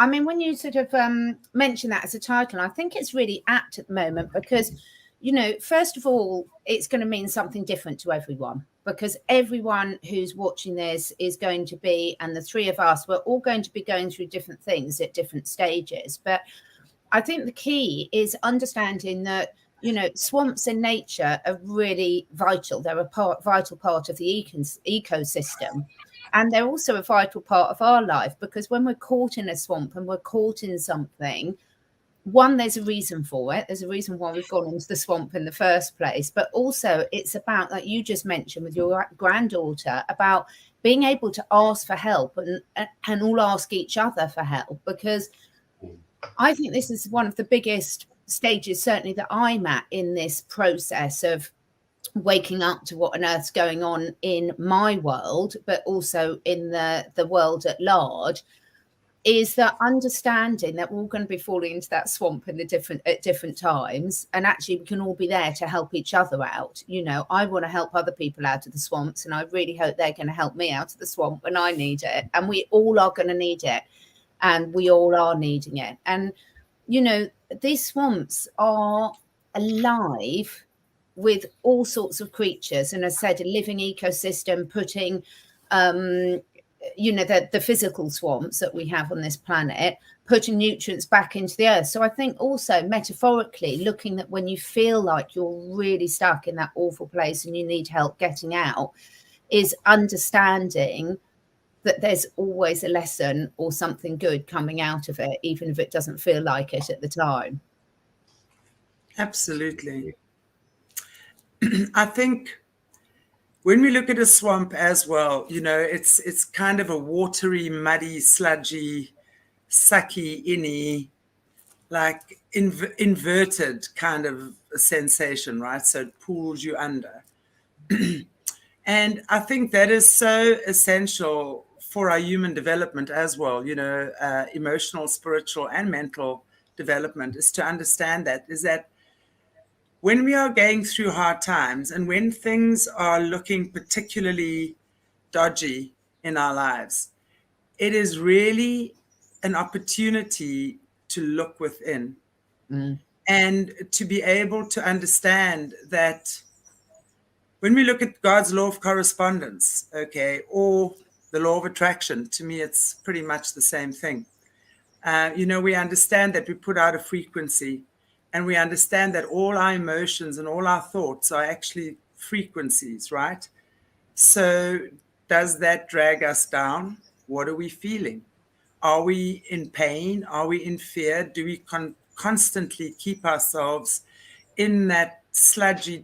I mean, when you sort of mention that as a title, I think it's really apt at the moment because, first of all, it's going to mean something different to everyone, because everyone who's watching this is going to be, and the three of us, we're all going to be going through different things at different stages. But I think the key is understanding that, swamps in nature are really vital. They're a vital part of the ecosystem. And they're also a vital part of our life, because when we're caught in a swamp and we're caught in something, one, there's a reason for it. There's a reason why we've gone into the swamp in the first place. But also it's about, like you just mentioned with your granddaughter, about being able to ask for help and all ask each other for help. Because I think this is one of the biggest stages, certainly that I'm at in this process of waking up to what on earth's going on in my world, but also in the world at large, is that understanding that we're all going to be falling into that swamp at different times, and actually we can all be there to help each other out. I want to help other people out of the swamps, and I really hope they're going to help me out of the swamp when I need it, and we all are going to need it, and we all are needing it. And these swamps are alive with all sorts of creatures, and as I said, a living ecosystem, putting the physical swamps that we have on this planet, putting nutrients back into the earth. So I think also metaphorically, looking at when you feel like you're really stuck in that awful place and you need help getting out, is understanding that there's always a lesson or something good coming out of it, even if it doesn't feel like it at the time. Absolutely. I think when we look at a swamp as well, it's kind of a watery, muddy, sludgy, sucky, inny, like inverted kind of a sensation, right? So it pulls you under. And I think that is so essential for our human development as well, emotional, spiritual, and mental development, is to understand that when we are going through hard times and when things are looking particularly dodgy in our lives, it is really an opportunity to look within and to be able to understand that when we look at God's law of correspondence, or the law of attraction, to me, it's pretty much the same thing. We understand that we put out a frequency, and we understand that all our emotions and all our thoughts are actually frequencies, right? So does that drag us down? What are we feeling? Are we in pain? Are we in fear? Do we constantly keep ourselves in that sludgy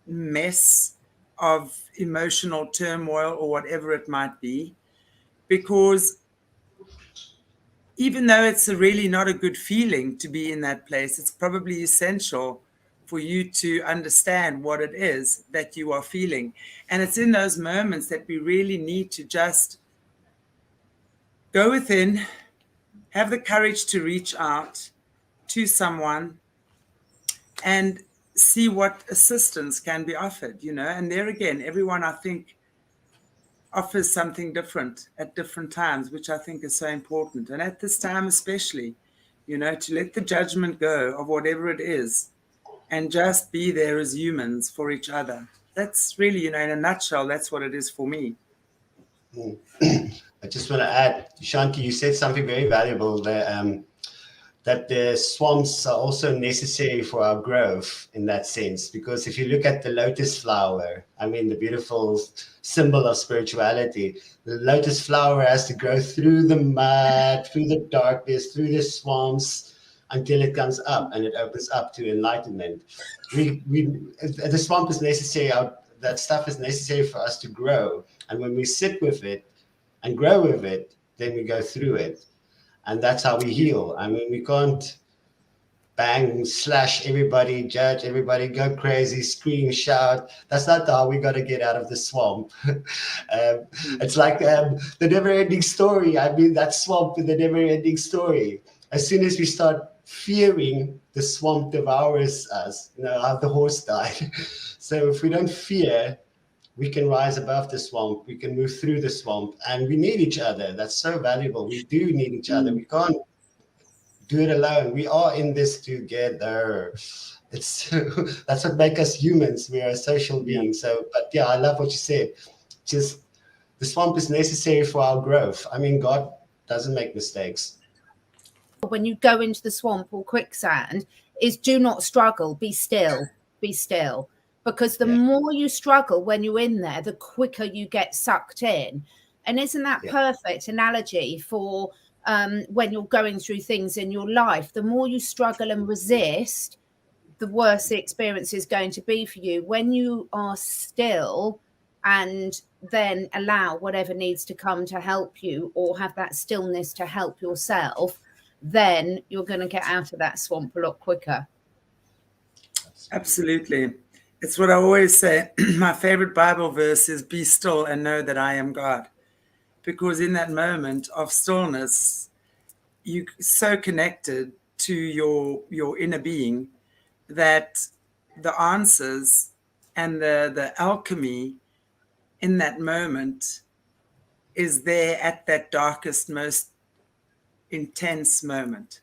mess of emotional turmoil or whatever it might be? Because even though it's really not a good feeling to be in that place, it's probably essential for you to understand what it is that you are feeling. And it's in those moments that we really need to just go within, have the courage to reach out to someone and see what assistance can be offered, And there again, everyone, I think, offers something different at different times, which I think is so important. And at this time especially, to let the judgment go of whatever it is and just be there as humans for each other. That's really, in a nutshell, that's what it is for me. I just want to add, Shanti, you said something very valuable there, that the swamps are also necessary for our growth in that sense. Because if you look at the lotus flower, the beautiful symbol of spirituality, the lotus flower has to go through the mud, through the darkness, through the swamps, until it comes up and it opens up to enlightenment. The swamp is necessary, that stuff is necessary for us to grow. And when we sit with it and grow with it, then we go through it. And that's how we heal. We can't bang, slash everybody, judge everybody, go crazy, scream, shout. That's not how we got to get out of the swamp. It's like the never-ending story. That swamp is the never-ending story. As soon as we start fearing, the swamp devours us. How the horse died. So if we don't fear, we can rise above the swamp. We can move through the swamp, and we need each other. That's so valuable. We do need each other. We can't do it alone. We are in this together. It's that's what makes us humans. We are social beings. So, but yeah, I love what you said. Just the swamp is necessary for our growth. I mean, God doesn't make mistakes. When you go into the swamp or quicksand is do not struggle, be still, be still. Because the more you struggle when you're in there, the quicker you get sucked in. And isn't that perfect analogy for when you're going through things in your life? The more you struggle and resist, the worse the experience is going to be for you. When you are still and then allow whatever needs to come to help you, or have that stillness to help yourself, then you're going to get out of that swamp a lot quicker. Absolutely. It's what I always say. My favorite Bible verse is be still and know that I am God. Because in that moment of stillness, you're so connected to your inner being that the answers and the alchemy in that moment is there at that darkest, most intense moment.